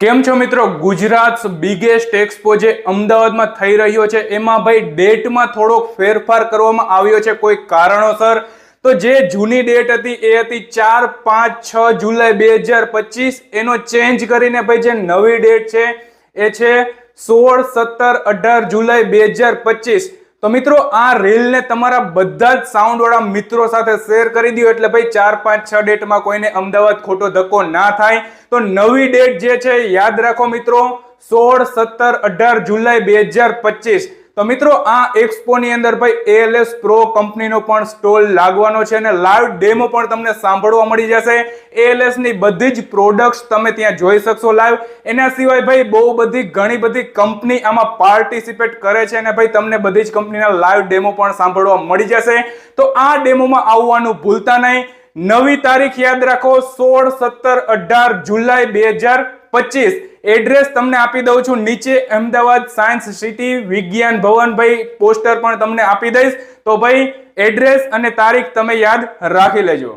કેમ છો મિત્રો? ગુજરાત બિગેસ્ટ એક્સપો જે અમદાવાદમાં થઈ રહ્યો છે એમાં ભાઈ ડેટમાં થોડોક ફેરફાર કરવામાં આવ્યો છે કોઈ કારણોસર. તો જે જૂની ડેટ હતી એ હતી 4, 5, 6 જુલાઈ 2025. એનો ચેન્જ કરીને ભાઈ જે નવી ડેટ છે એ છે 16, 17, 18 જુલાઈ 2025. તો મિત્રો આ રીલને તમારા બધા જ સાઉન્ડ વાળા મિત્રો સાથે શેર કરી દો એટલે ભાઈ 4, 5, 6 ડેટમાં કોઈને અમદાવાદ ખોટો ધક્કો ના થાય. તો નવી ડેટ જે છે યાદ રાખો મિત્રો, 16, 17, 18 જુલાઈ 2025. તો મિત્રો આ એક્સપો ની અંદર ભાઈ ALS Pro કંપનીનો પણ સ્ટોલ લાગવાનો છે અને લાઈવ ડેમો પણ તમને સાંભળવા મળી જશે. ALS ની બધી જ પ્રોડક્ટ્સ તમે ત્યાં જોઈ શકશો લાઈવ. એના સિવાય ભાઈ બહુ બધી ઘણી બધી કંપની આમાં પાર્ટિસિપેટ કરે છે અને ભાઈ તમને બધી જ કંપનીના લાઈવ ડેમો પણ સાંભળવા મળી જશે. તો આ ડેમોમાં આવવાનું ભૂલતા નહીં. નવી તારીખ યાદ રાખો, 16, 17, 18 જુલાઈ 2025. એડ્રેસ તમને આપી દઉં છું નીચે, અમદાવાદ સાયન્સ સિટી વિજ્ઞાન ભવન. ભાઈ પોસ્ટર પણ તમને આપી દઈશ. તો ભાઈ એડ્રેસ અને તારીખ તમે યાદ રાખી લેજો.